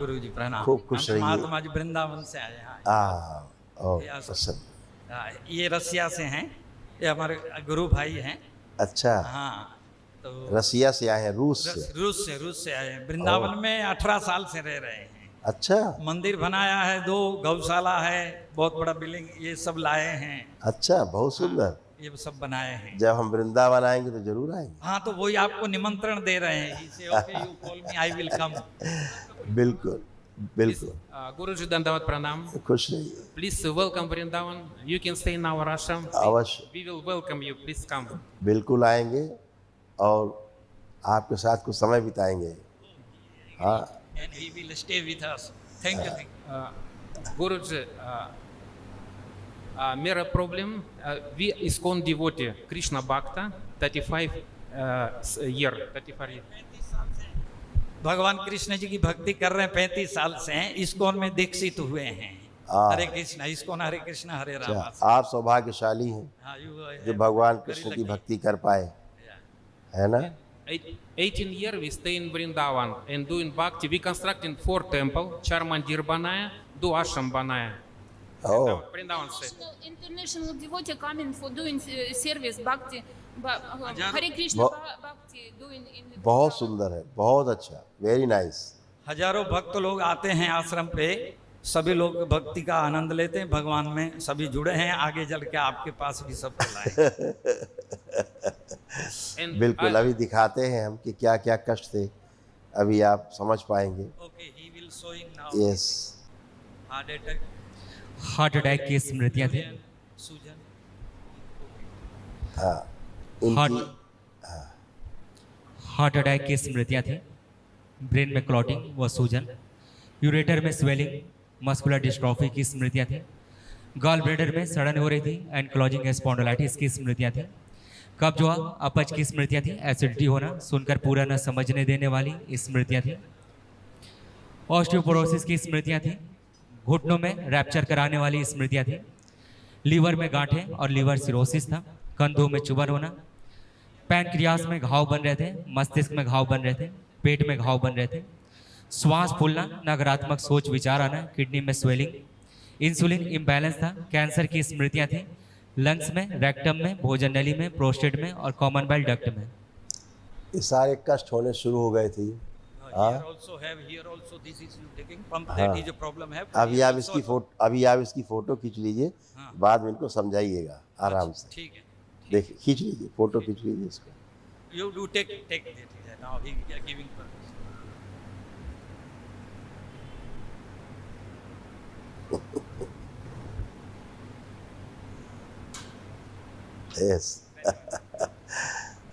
गुरु जी प्रणाम। खूब खुश हम रहिए। महात्मा जी वृंदावन से आए हैं। और ये प्रसन्न। ये रसिया से हैं, ये हमारे गुरु भाई हैं। अच्छा, हाँ, तो रसिया से आए हैं, रूस से। रूस से आए हैं। वृंदावन में 18 साल से रह रहे हैं। अच्छा मंदिर बनाया है, 2 गौशाला है, बहुत बड़ा बिल्डिंग, ये सब लाए हैं। अच्छा, बहुत हाँ, सुंदर। ये सब बनाए हैं। जब हम वृंदावन आएंगे तो जरूर आएंगे। हाँ, तो वही आपको निमंत्रण दे रहे हैं। He say, okay, you call me, I will come. बिल्कुल बिल्कुल। Guruji Dandavat Pranam. खुश रहिए। Please welcome Vrindavan. You can stay in our ashram. अवश्य, We will welcome you. Please come. बिल्कुल आएंगे और आपके साथ कुछ समय बिताएंगे। हाँ, And he will stay with us. Thank you. Guruji, mere problem. We ISKCON devotee, Krishna Bhakta, 35 year. भगवान कृष्ण जी की भक्ति कर रहे हैं 35 साल से हैं। इस्कॉन में दीक्षित हुए हैं। हरे कृष्णा, इस्कॉन हरे कृष्णा हरे राम। अच्छा, आप सौभाग्यशाली हैं जो भगवान कृष्ण की भक्ति कर पाए, है ना? 18 years we stay in Vrindavan and doing bhakti. We constructing 4 temples, 4 mandir banaya, 2 ashram banaya. Oh, Vrindavan se. International devotee coming for doing service bhakti, Hare Krishna bhakti doing in. बहुत सुंदर है, बहुत अच्छा, वेरी नाइस। हजारों भक्त लोग आते हैं आश्रम पे, सभी लोग भक्ति का आनंद लेते हैं। भगवान में सभी जुड़े हैं। आगे चल के आपके पास भी सब लाएं। बिल्कुल, अभी दिखाते हैं हम कि क्या क्या कष्ट थे, अभी आप समझ पाएंगे। Okay, he will showing now. Yes, heart attack की स्मृतियां थी। सूजन, हाँ, हार्ट इनकी हार्ट अटैक की स्मृतियां थी। ब्रेन में क्लॉटिंग व सूजन, यूरेटर में स्वेलिंग, मस्कुलर डिस्ट्रॉफी की स्मृतियां थी। गॉल ब्लैडर में सड़न हो रही थी, एनक्लोजिंग स्पॉन्डिलाइटिस की स्मृतियां थी। कब्ज हुआ, अपच की स्मृतियां थी। एसिडिटी होना, सुनकर पूरा न समझने देने वाली स्मृतियां थी। ऑस्टियोपोरोसिस की स्मृतियां थी। घुटनों में रैप्चर कराने वाली स्मृतियां थी। लीवर में गांठें और लीवर सिरोसिस था। कंधों में चुभन होना, पैनक्रियास में घाव बन रहे थे, मस्तिष्क में घाव बन रहे थे, पेट में घाव बन रहे थे। श्वास फूलना, नकारात्मक सोच विचार आना, किडनी में स्वेलिंग, इंसुलिन इम्बैलेंस था। कैंसर की स्मृतियां थी। लंग्स में, रेक्टम में, भोजन नली में, प्रोस्टेट में और कॉमन बाइल डक्ट में। ये सारे कष्ट होने शुरू हो गए थे। हाँ, here also have, here also this is you taking pump, that is a problem है। अभी आप इसकी फोटो खींच लीजिए, हाँ। बाद में इनको समझाइएगा आराम से। ठीक है। देखिए, खींच लीजिए, फोटो खींच लीजिए इसको। You do take that now he are giving purpose. Yes.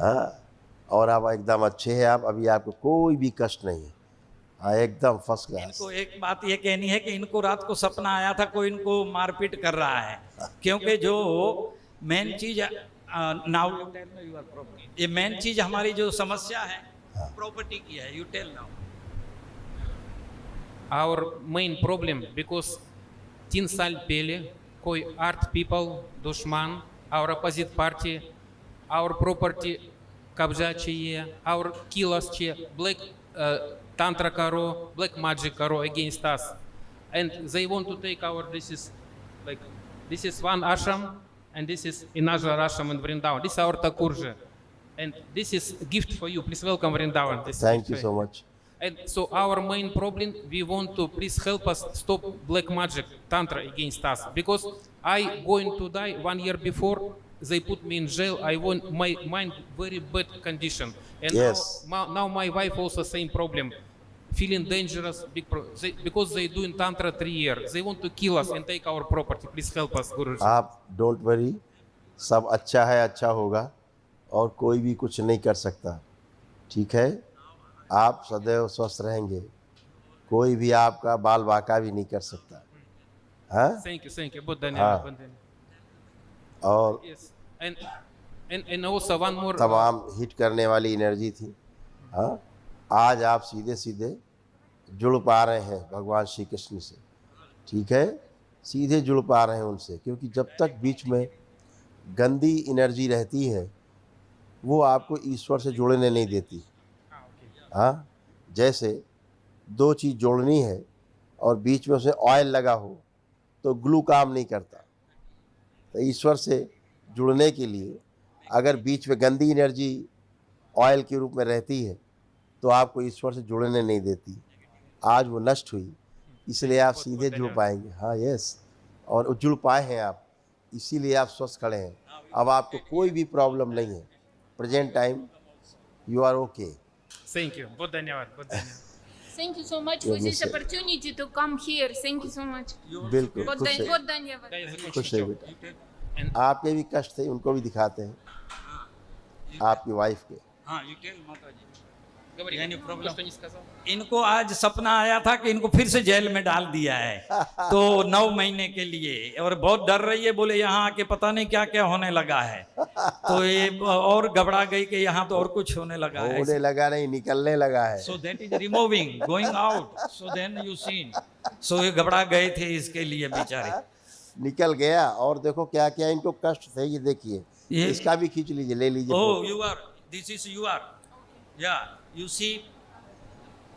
हाँ, और आप एकदम अच्छे हैं। आप अभी आपको कोई भी कष्ट नहीं है। हाँ, एकदम फर्स्ट क्लास। इनको एक बात ये कहनी है कि इनको रात को सपना आया था कोई इनको मारपीट कर रहा है, क्योंकि जो मेन चीज नाउ ये मेन चीज हमारी जो समस्या है प्रॉपर्टी की है। You tell now. Our main problem because 3 साल पहले कोई art people, दुश्मन, our opposite party, our property कब्जा चाहिए, our killers चाहिए, black tantra करो, black magic करो against us, and they want to take our this is one ashram and this is another ashram in Vrindavan. This is our Thakurji, and this is gift for you. Please welcome Vrindavan. This thank is you for so you. Much. And so our main problem, we want to please help us stop black magic, tantra against us. Because I going to die 1 year before, they put me in jail. I want my mind very bad condition. And Yes. now my wife also same problem, feeling dangerous, because they doing tantra 3 years. They want to kill us and take our property. Please help us, Guruji. आप don't worry, सब अच्छा है, अच्छा होगा, और कोई भी कुछ नहीं कर सकता। ठीक है, आप सदैव स्वस्थ रहेंगे, कोई भी आपका बाल बाका भी नहीं कर सकता। हाँ, Thank you. Buddha हाँ। और Yes. And also one more. तमाम हिट करने वाली एनर्जी थी। हाँ, आज आप सीधे सीधे जुड़ पा रहे हैं भगवान श्री कृष्ण से। ठीक है, सीधे जुड़ पा रहे हैं उनसे, क्योंकि जब तक बीच में गंदी एनर्जी रहती है वो आपको ईश्वर से जुड़ने नहीं देती। हाँ, जैसे दो चीज़ जोड़नी है और बीच में उसमें ऑयल लगा हो तो ग्लू काम नहीं करता। तो ईश्वर से जुड़ने के लिए अगर बीच में गंदी एनर्जी ऑयल के रूप में रहती है तो आपको ईश्वर से जुड़ने नहीं देती। आज वो नष्ट हुई, इसलिए आप सीधे जुड़ पाएंगे। हाँ, यस, और जुड़ पाए हैं आप, इसीलिए आप स्वस्थ खड़े हैं। अब आपको कोई भी प्रॉब्लम नहीं है। Present time you are okay. Thank you. बहुत धन्यवाद, बहुत धन्यवाद। Thank you so much for this opportunity to come here. Thank you so much. बिल्कुल बहुत खुश है, बहुत धन्यवाद। Да, я закончу. खुश है बेटा। आपके भी कष्ट थे, उनको भी दिखाते हैं, आपकी वाइफ के। हाँ, you tell माता जी। Говори, Any то, problem? что не сказал. इनको आज सपना आया था कि इनको फिर से जेल में डाल दिया है तो 9 महीने के लिए, और बहुत डर रही है, बोले यहाँ आके पता नहीं क्या क्या होने लगा है। तो ये और घबरा गई कि यहाँ तो और कुछ होने लगा है। होने लगा नहीं, निकलने लगा है। So that is removing going out, so then you seen. So ये घबरा गए थे इसके लिए बेचारे। निकल गया। और देखो क्या क्या इनको कष्ट थे, ये देखिए। ये- इसका भी खींच लीजिए, ले लीजिए। Oh, you are. This is you are. Yeah, you see.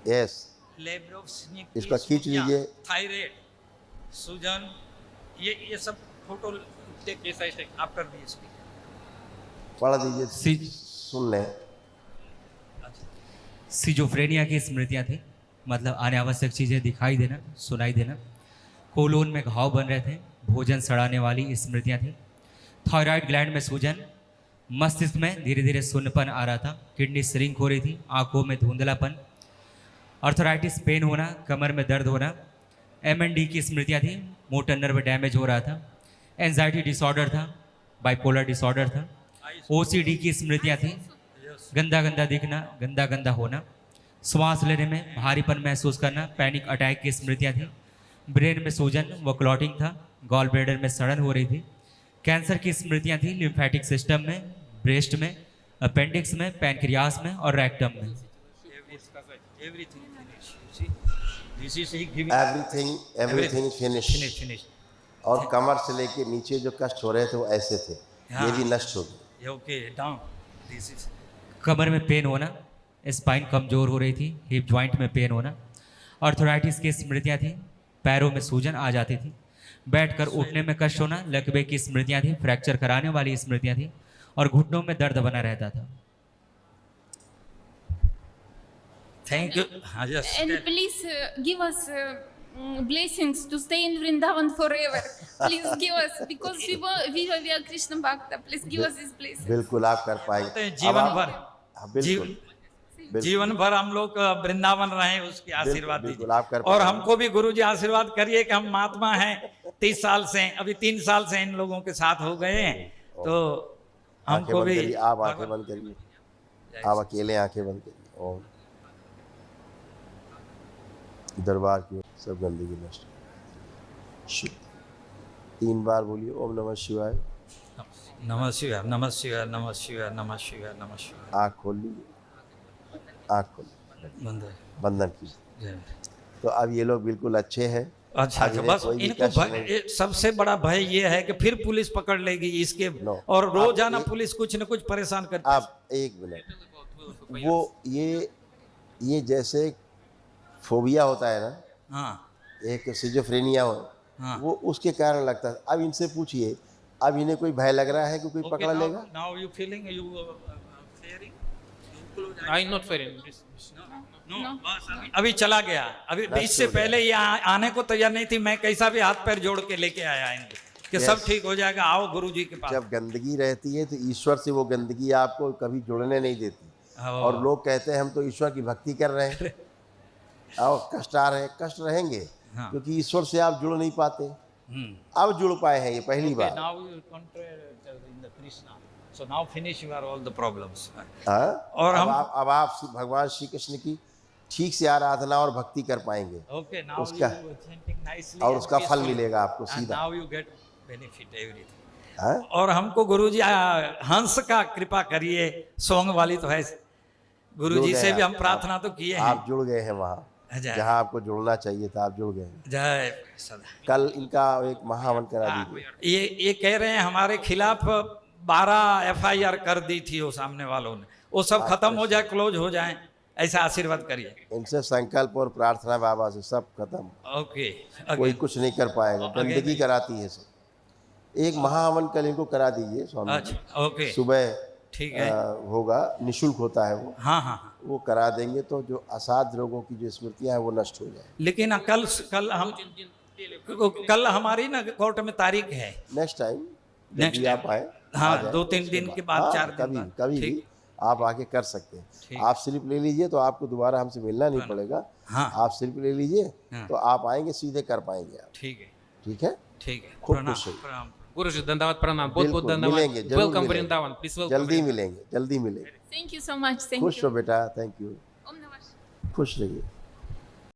Yes, लेब्रोस्निक इसका खींच लीजिए। थायराइड, सूजन, ये सब photo take Yes, I take. After this. पढ़ दीजिए, सी- सुन लें। सिजोफ्रेनिया की स्मृतियाँ थी, मतलब अनावश्यक चीज़ें दिखाई देना, सुनाई देना। कोलोन में घाव बन रहे थे, भोजन सड़ाने वाली स्मृतियाँ थी। थायराइड ग्लैंड में सूजन, मस्तिष्क में धीरे धीरे शून्यपन आ रहा था, किडनी श्रिंक हो रही थी, आंखों में धुंधलापन, अर्थराइटिस पेन होना, कमर में दर्द होना। MND की स्मृतियाँ थी, मोटर नर्व डैमेज हो रहा था। एंजाइटी डिसऑर्डर था, बाइपोलर डिसऑर्डर था। OCD की स्मृतियाँ थी, गंदा गंदा दिखना, गंदा गंदा होना, श्वास लेने में भारीपन महसूस करना, पैनिक अटैक की स्मृतियाँ थी। ब्रेन में सूजन व क्लॉटिंग था, गॉल ब्लैडर में सड़न हो रही थी। कैंसर की स्मृतियाँ थी, लिम्फेटिक सिस्टम में, ब्रेस्ट में, अपेंडिक्स में, पैनक्रियास में और रेक्टम में। Everything finish. See this is he giving everything finish. Finish. और कमर से लेके नीचे जो कष्ट हो रहे थे वो ऐसे थे, ये भी नष्ट हो गए। Okay, down. दिस इज कमर में पेन होना, स्पाइन कमजोर हो रही थी, हिप जॉइंट में पेन होना। अर्थराइटिस की स्मृतियाँ थी, पैरों में सूजन आ जाती थी, बैठकर उठने में कष्ट होना, लकवे की स्मृतियाँ थी, फ्रैक्चर कराने वाली स्मृतियाँ थी और घुटनों में दर्द बना रहता था। Thank you. हाँ, yes. And please give us blessings to stay in Vrindavan forever. Please give us, because we are Krishna Bhakta. Please give us this blessing. बिल्कुल आप कर पाएंगे। जीवन अब भर, आप- हाँ, बिल्कुल जीवन भर हम लोग वृंदावन रहे, उसके आशीर्वाद बिल्कुल, आप दीजिए। कर और पाएंगे। हमको भी गुरुजी आशीर्वाद करिए कि हम महात्मा हैं 30 साल से, अभी 3 साल से इन लोगों के साथ हो गए हैं, तो आंखें हमको बंद भी करिए, आप आंखें बंद करिए, आप अकेले आंखें बंद करिए। ओम दरबार की ओर सब गंदगी नष्ट शुद्ध। 3 बार बोलिए ओम नमः शिवाय। नमः शिवाय, नमः शिवाय, नमः शिवाय, नमः शिवाय, नमः शिवाय। आँख खोल लीजिए, आँख खोल, बंद है। बंधन कीजिए। जय। तो अब ये लोग बिल्कुल अच्छे हैं। अच्छा, अब इन्हें बस कोई भी इनको कष्ट नहीं। सबसे बड़ा भय ये है कि फिर पुलिस पकड़ लेगी इसके, No. और रोजाना आप पुलिस कुछ न कुछ परेशान करती है। आप एक मिनट, वो ये जैसे फोबिया होता है ना, हाँ, एक सिजोफ्रेनिया हो, हाँ। वो उसके कारण लगता है। अब इनसे पूछिए, अब इन्हें कोई भय लग रहा है कि कोई पकड़ लेगा? Now you feeling you fearing? I'm not fearing. No, बस अभी चला गया। अभी इससे पहले ये आने को तैयार नहीं थी, मैं कैसा भी हाथ पैर जोड़ के लेके आया इनको कि सब ठीक हो जाएगा, आओ गुरुजी के पास। जब गंदगी रहती है तो ईश्वर से वो गंदगी आपको कभी जुड़ने नहीं देती। और लोग कहते हैं हम तो ईश्वर की भक्ति कर रहे हैं, और कष्ट आ रहे हैं, कष्ट रहेंगे, हाँ। क्योंकि ईश्वर से आप जुड़ नहीं पाते। अब जुड़ पाए हैं, ये पहली बार। Now you control in the Krishna, so now finish your all the problems. हाँ? और अब आप भगवान श्री कृष्ण की ठीक से आराधना और भक्ति कर पाएंगे। ओके, नाउ उसका- यू chanting nicely और and उसका फल peacefully. मिलेगा आपको And सीधा। now you get benefit everything. हाँ? और हमको गुरुजी हंस का कृपा करिए, सॉन्ग वाली तो है, गुरुजी जुड़ से गए भी हम आप। प्रार्थना तो किए हैं। आप जुड़ गए हैं वहाँ जय। जहाँ आपको जुड़ना चाहिए था, आप जुड़ गए हैं। जय सदा। कल इनका एक महावन करा दीजिए। ये कह रहे हैं हमारे खिलाफ 12 FIR कर दी थी वो सामने वालों ने, वो सब खत्म हो जाए, क्लोज हो जाए, ऐसा आशीर्वाद करिए। इनसे संकल्प और प्रार्थना बाबा से सब खत्म, ओके कोई अगेन कुछ नहीं कर पाएगा। गंदगी कराती है सब। एक महाहवन कल इनको करा दीजिए स्वामी जी। अच्छा ओके सुबह ठीक है। होगा, निशुल्क होता है वो, हाँ हाँ हाँ। वो करा देंगे तो जो असाध्य रोगों की जो स्मृतियां हैं वो नष्ट हो जाए। लेकिन कल हमारी ना कोर्ट में तारीख है। नेक्स्ट टाइम Next जब भी आप आए, हाँ, आ जाए, 2-3 उसके दिन बाद। के बाद, हाँ, 4 दिन कभी बाद। कभी ठीक। भी आप आके कर सकते हैं। ठीक। आप स्लिप ले लीजिए तो आपको दोबारा हमसे मिलना नहीं पड़ेगा। हाँ। आप स्लिप ले लीजिए हाँ। तो आप आएंगे, सीधे कर पाएंगे आप। ठीक है ठीक है, ठीक है। खूब प्रणाम खुश रहिए। प्रणाम। Guruji, Dandavat Pranam. बहुत बिल्कुल, धन्यवाद. मिलेंगे, जरूर Welcome मिलेंगे। Vrindavan. Please welcome. जल्दी मिलेंगे, जल्दी मिलेंगे। Thank you so much. Thank खुश you. रहो बेटा, thank you. Om Namah Shivaya. खुश रहिए।